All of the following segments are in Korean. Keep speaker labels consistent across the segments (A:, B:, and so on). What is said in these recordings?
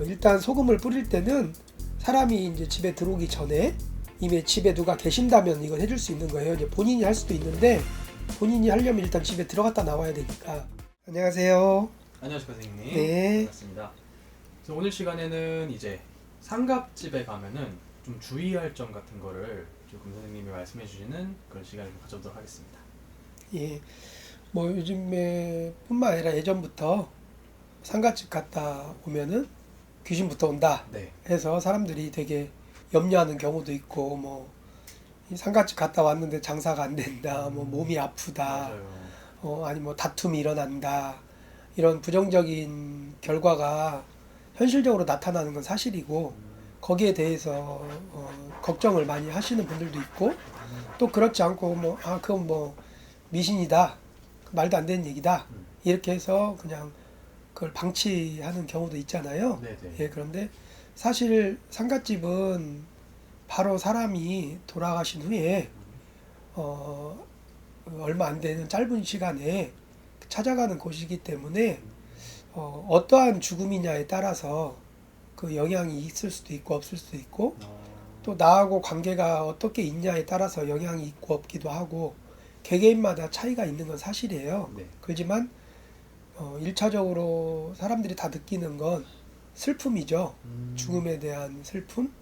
A: 일단 소금을 뿌릴 때는 사람이 이제 집에 들어오기 전에 이미 집에 누가 계신다면 이건 해줄 수 있는 거예요. 이제 본인이 할 수도 있는데 본인이 하려면 일단 집에 들어갔다 나와야 되니까. 안녕하세요.
B: 안녕하십니까 선생님.
A: 네.
B: 반갑습니다. 그래서 오늘 시간에는 이제 상갑집에 가면은 좀 주의할 점 같은 거를 조금 선생님이 말씀해 주시는 그런 시간을 좀 가져보도록 하겠습니다.
A: 예, 뭐 요즘에 뿐만 아니라 예전부터 상가집 갔다 오면은 귀신부터 온다
B: 네.
A: 해서 사람들이 되게 염려하는 경우도 있고, 뭐 이 상가집 갔다 왔는데 장사가 안 된다, 뭐 몸이 아프다,
B: 맞아요.
A: 아니 뭐 다툼이 일어난다, 이런 부정적인 결과가 현실적으로 나타나는 건 사실이고, 거기에 대해서 걱정을 많이 하시는 분들도 있고, 또 그렇지 않고 그건 뭐 미신이다, 말도 안 되는 얘기다, 이렇게 해서 그냥 그걸 방치하는 경우도 있잖아요.
B: 네네.
A: 예, 그런데 사실 상갓집은 바로 사람이 돌아가신 후에 얼마 안 되는 짧은 시간에 찾아가는 곳이기 때문에 어떠한 죽음이냐에 따라서 그 영향이 있을 수도 있고 없을 수도 있고, 또 나하고 관계가 어떻게 있냐에 따라서 영향이 있고 없기도 하고, 개개인마다 차이가 있는 건 사실이에요.
B: 네.
A: 그렇지만 1차적으로 사람들이 다 느끼는 건 슬픔이죠. 죽음에 대한 슬픔.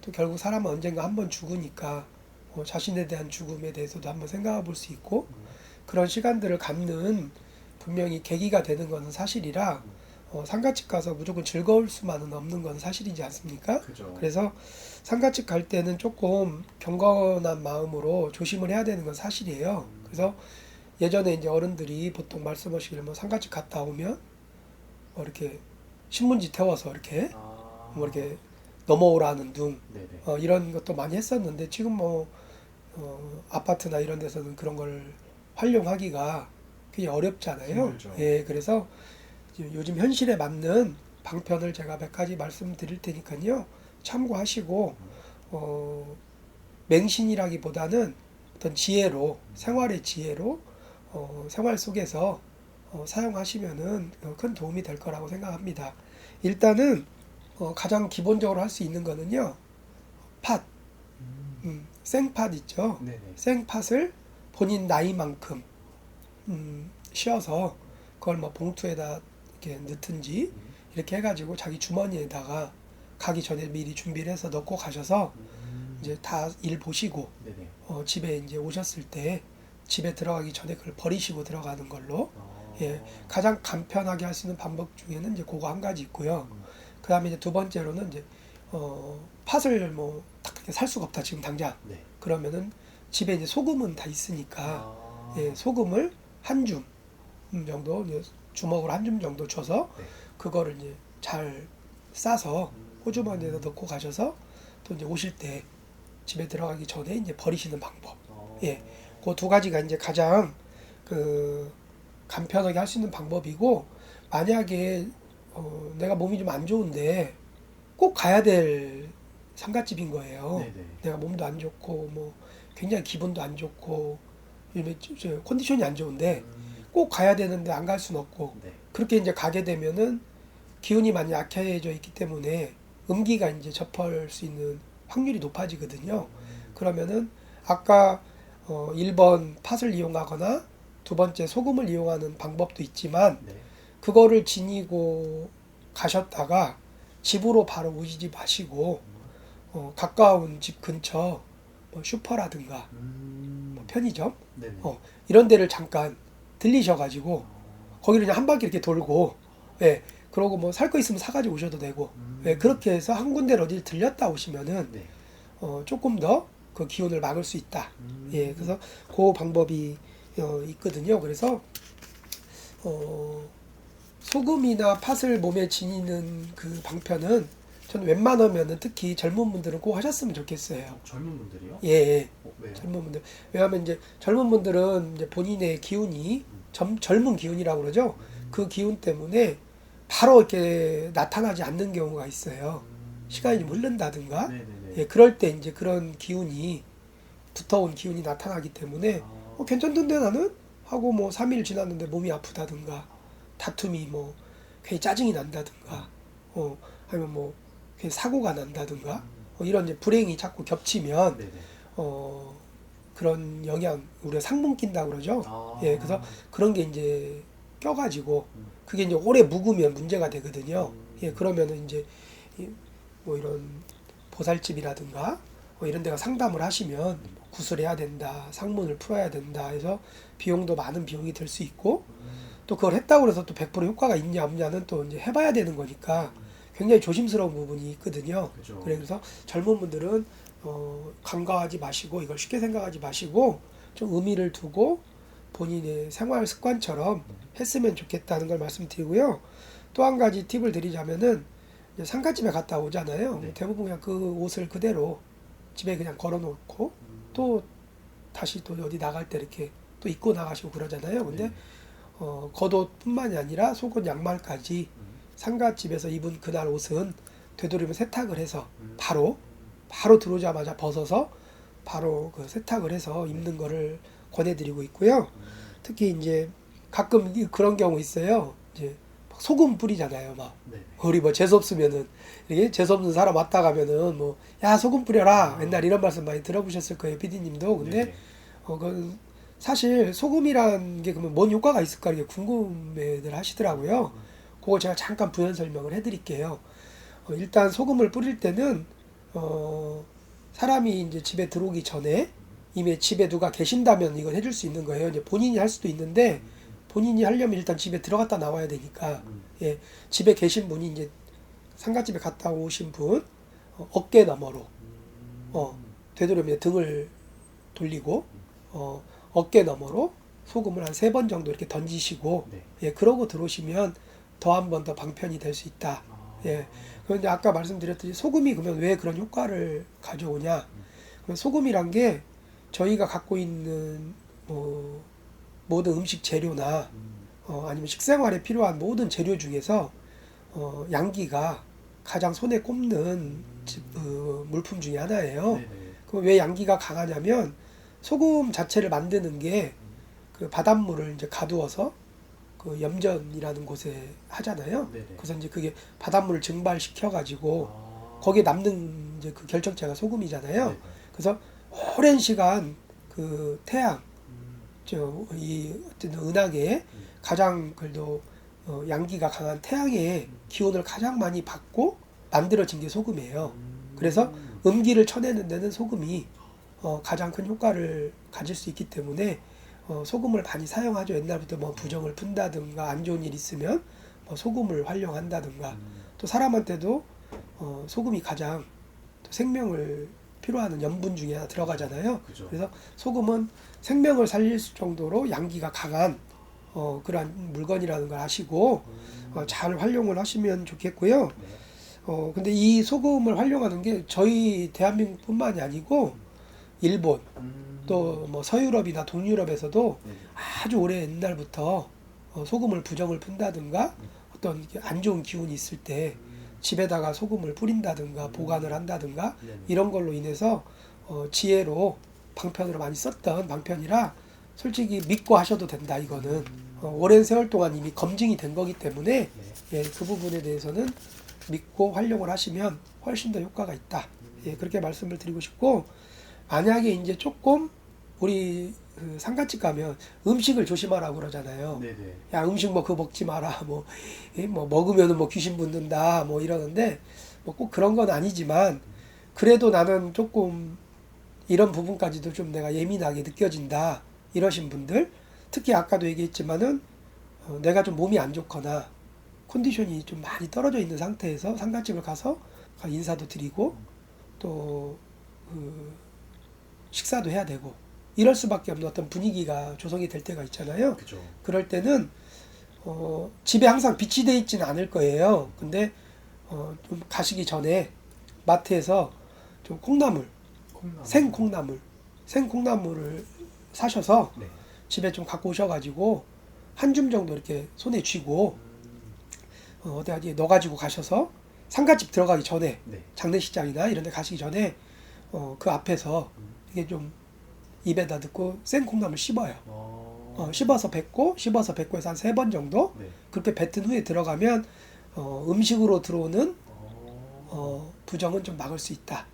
A: 또 결국 사람은 언젠가 한번 죽으니까 자신에 대한 죽음에 대해서도 한번 생각해 볼 수 있고, 그런 시간들을 갖는 분명히 계기가 되는 것은 사실이라, 상가집 가서 무조건 즐거울 수만은 없는 건 사실이지 않습니까?
B: 그죠.
A: 그래서 상가집 갈 때는 조금 경건한 마음으로 조심을 해야 되는 건 사실이에요. 그래서 예전에 이제 어른들이 보통 말씀하시기를 뭐 상가집 갔다 오면 뭐 이렇게 신문지 태워서 이렇게 뭐 이렇게 넘어오라는 둥,
B: 네네.
A: 이런 것도 많이 했었는데, 지금 뭐 아파트나 이런 데서는 그런 걸 활용하기가 굉장히 어렵잖아요.
B: 힘들죠.
A: 예, 그래서 요즘 현실에 맞는 방편을 제가 몇 가지 말씀드릴 테니까요, 참고하시고 맹신이라기보다는 어떤 지혜로, 생활의 지혜로 생활 속에서 사용하시면은 큰 도움이 될 거라고 생각합니다. 일단은 가장 기본적으로 할 수 있는 거는요, 팥, 생팥 있죠.
B: 네네.
A: 생팥을 본인 나이만큼 씌어서 그걸 뭐 봉투에다 이렇게 넣든지 이렇게 해가지고 자기 주머니에다가 가기 전에 미리 준비를 해서 넣고 가셔서 이제 다 일 보시고
B: 네네.
A: 집에 이제 오셨을 때 집에 들어가기 전에 그걸 버리시고 들어가는 걸로, 예, 가장 간편하게 할 수 있는 방법 중에는 이제 그거 한 가지 있고요. 그 다음에 이제 두 번째로는 이제 팥을 뭐 딱 이렇게 살 수가 없다 지금 당장.
B: 네.
A: 그러면은 집에 이제 소금은 다 있으니까, 예, 소금을 한 줌 정도, 이제 주먹으로 한 줌 정도 줘서
B: 네.
A: 그거를 이제 잘 싸서 호주머니에다 넣고 가셔서 또 이제 오실 때 집에 들어가기 전에 이제 버리시는 방법. 예, 그 두 가지가 이제 가장 그 간편하게 할 수 있는 방법이고, 만약에 내가 몸이 좀 안 좋은데 꼭 가야 될 상갓집인 거예요.
B: 네네.
A: 내가 몸도 안 좋고 뭐 굉장히 기분도 안 좋고 요즘에 컨디션이 안 좋은데 꼭 가야 되는데 안 갈 수는 없고,
B: 네.
A: 그렇게 이제 가게 되면은 기운이 많이 약해져 있기 때문에 음기가 이제 접할 수 있는 확률이 높아지거든요. 그러면은 아까 1번 팥을 이용하거나 두 번째 소금을 이용하는 방법도 있지만,
B: 네.
A: 그거를 지니고 가셨다가 집으로 바로 오시지 마시고 가까운 집 근처 뭐 슈퍼라든가 뭐 편의점
B: 네네.
A: 이런 데를 잠깐 들리셔가지고 거기를 그냥 한 바퀴 이렇게 돌고, 예, 그러고 뭐 살 거 있으면 사가지고 오셔도 되고, 예, 그렇게 해서 한 군데를 어디를 들렸다 오시면은
B: 네.
A: 조금 더 그 기운을 막을 수 있다. 예, 그래서 그 방법이 있거든요. 그래서 소금이나 팥을 몸에 지니는 그 방편은 저는 웬만하면은 특히 젊은 분들은 꼭 하셨으면 좋겠어요.
B: 젊은 분들이요?
A: 예, 예.
B: 왜요?
A: 젊은 분들. 왜냐하면 이제 젊은 분들은 이제 본인의 기운이 젊은 기운이라고 그러죠. 그 기운 때문에 바로 이렇게 나타나지 않는 경우가 있어요. 시간이 좀 흐른다든가.
B: 네네네.
A: 예, 그럴 때 이제 그런 기운이, 붙어온 기운이 나타나기 때문에 괜찮던데 나는 하고 뭐 3일 지났는데 몸이 아프다든가, 다툼이 뭐 괜히 짜증이 난다든가, 아니면 뭐 사고가 난다든가 이런 이제 불행이 자꾸 겹치면
B: 네네.
A: 그런 영향 우리가 상문 낀다 그러죠.
B: 아.
A: 예, 그래서 그런 게 이제 껴가지고 그게 이제 오래 묵으면 문제가 되거든요. 예, 그러면은 이제 뭐 이런 보살집이라든가 뭐 이런 데가 상담을 하시면 구술해야 된다, 상문을 풀어야 된다 해서 비용도 많은 비용이 들 수 있고 또 그걸 했다고 해서 또 100% 효과가 있냐 없냐는 또 이제 해봐야 되는 거니까 굉장히 조심스러운 부분이 있거든요.
B: 그죠.
A: 그래서 젊은 분들은 간과하지 마시고 이걸 쉽게 생각하지 마시고 좀 의미를 두고 본인의 생활 습관처럼 했으면 좋겠다는 걸 말씀드리고요. 또 한 가지 팁을 드리자면은 이제 상가집에 갔다 오잖아요.
B: 네.
A: 대부분 그냥 그 옷을 그대로 집에 그냥 걸어놓고 또 다시 또 어디 나갈 때 이렇게 또 입고 나가시고 그러잖아요. 근데
B: 네.
A: 겉옷뿐만이 아니라 속옷 양말까지 상가집에서 입은 그날 옷은 되도록이면 세탁을 해서 바로 들어오자마자 벗어서 바로 그 세탁을 해서 입는 거를 권해드리고 있고요. 특히 이제 가끔 그런 경우 있어요. 이제 막 소금 뿌리잖아요. 막
B: 네네.
A: 우리 뭐 재수 없으면은 이렇게 재수 없는 사람 왔다 가면은 뭐 야 소금 뿌려라 맨날 이런 말씀 많이 들어보셨을 거예요, PD님도. 근데
B: 네네.
A: 그건 사실 소금이란 게 그러면 뭔 효과가 있을까 이렇게 궁금해들 하시더라고요. 그거 제가 잠깐 부연 설명을 해드릴게요. 일단 소금을 뿌릴 때는 사람이 이제 집에 들어오기 전에 이미 집에 누가 계신다면 이걸 해줄 수 있는 거예요. 이제 본인이 할 수도 있는데 본인이 하려면 일단 집에 들어갔다 나와야 되니까 예, 집에 계신 분이 이제 상가집에 갔다 오신 분 어깨 너머로 되도록이면 등을 돌리고 어깨 너머로 소금을 한 3번 정도 이렇게 던지시고
B: 네.
A: 예, 그러고 들어오시면 더 한 번 더 방편이 될 수 있다. 예. 그런데 아까 말씀드렸듯이 소금이 그러면 왜 그런 효과를 가져오냐? 그럼 소금이란 게 저희가 갖고 있는 뭐 모든 음식 재료나 아니면 식생활에 필요한 모든 재료 중에서 양기가 가장 손에 꼽는 물품 중에 하나예요.
B: 네네.
A: 그럼 왜 양기가 강하냐면 소금 자체를 만드는 게 그 바닷물을 이제 가두어서 그 염전이라는 곳에 하잖아요.
B: 네네.
A: 그래서 이제 그게 바닷물을 증발시켜 가지고
B: 아.
A: 거기에 남는 이제 그 결정체가 소금이잖아요.
B: 네네.
A: 그래서 오랜 시간 그 태양
B: 음.
A: 이 어떤 은하계에 가장 그래도 양기가 강한 태양의 기온을 가장 많이 받고 만들어진 게 소금이에요. 그래서 음기를 쳐내는 데는 소금이 가장 큰 효과를 가질 수 있기 때문에 소금을 많이 사용하죠. 옛날부터 뭐 부정을 푼다든가 안 좋은 일 있으면 뭐 소금을 활용한다든가 또 사람한테도 소금이 가장 또 생명을 필요하는 염분 중에 하나 들어가잖아요.
B: 그죠.
A: 그래서 소금은 생명을 살릴 정도로 양기가 강한 그러한 물건이라는 걸 아시고 잘 활용을 하시면 좋겠고요.
B: 네.
A: 근데 이 소금을 활용하는 게 저희 대한민국뿐만이 아니고 일본 또 뭐 서유럽이나 동유럽에서도
B: 네.
A: 아주 오래 옛날부터 소금을 부정을 푼다든가 어떤 안 좋은 기운이 있을 때 집에다가 소금을 뿌린다든가 보관을 한다든가
B: 네네.
A: 이런 걸로 인해서 지혜로 방편으로 많이 썼던 방편이라 솔직히 믿고 하셔도 된다. 이거는 오랜 세월 동안 이미 검증이 된 거기 때문에 예, 그 부분에 대해서는 믿고 활용을 하시면 훨씬 더 효과가 있다. 예, 그렇게 말씀을 드리고 싶고 만약에 이제 조금 우리 그 상가집 가면 음식을 조심하라고 그러잖아요.
B: 네네.
A: 야 음식 뭐 그거 먹지 마라 뭐 먹으면은 뭐 귀신 붙는다 뭐 이러는데 뭐 꼭 그런 건 아니지만 그래도 나는 조금 이런 부분까지도 좀 내가 예민하게 느껴진다 이러신 분들 특히 아까도 얘기했지만은 내가 좀 몸이 안 좋거나 컨디션이 좀 많이 떨어져 있는 상태에서 상가집을 가서 인사도 드리고 또 식사도 해야 되고 이럴 수밖에 없는 어떤 분위기가 조성이 될 때가 있잖아요.
B: 그죠.
A: 그럴 때는 집에 항상 빛이 돼 있지는 않을 거예요. 근데 좀 가시기 전에 마트에서 좀 콩나물, 생콩나물을 사셔서
B: 네.
A: 집에 좀 갖고 오셔가지고 한 줌 정도 이렇게 손에 쥐고 어디 넣어가지고 가셔서 상가집 들어가기 전에
B: 네.
A: 장례식장이나 이런 데 가시기 전에 그 앞에서 이게 좀 입에다 넣고 생콩나물 씹어요. 씹어서 뱉고 해서 한 3번 정도
B: 네.
A: 그렇게 뱉은 후에 들어가면 음식으로 들어오는 부정은 좀 막을 수 있다.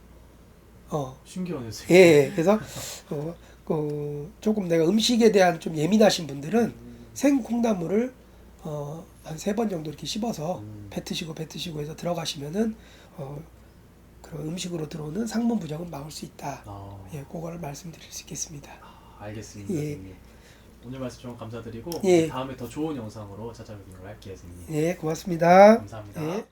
B: 신기하네요.
A: 예, 그래서 조금 내가 음식에 대한 좀 예민하신 분들은 생콩나물을 한 3번 정도 이렇게 씹어서 뱉으시고 해서 들어가시면은 그런 음식으로 들어오는 상문 부정은 막을 수 있다. 예, 그거를 말씀드릴 수 있겠습니다.
B: 알겠습니다.
A: 예.
B: 선생님. 오늘 말씀 좀 감사드리고
A: 예.
B: 다음에 더 좋은 영상으로 찾아뵙는 걸 할게요, 선생님.
A: 예, 고맙습니다.
B: 감사합니다.
A: 예.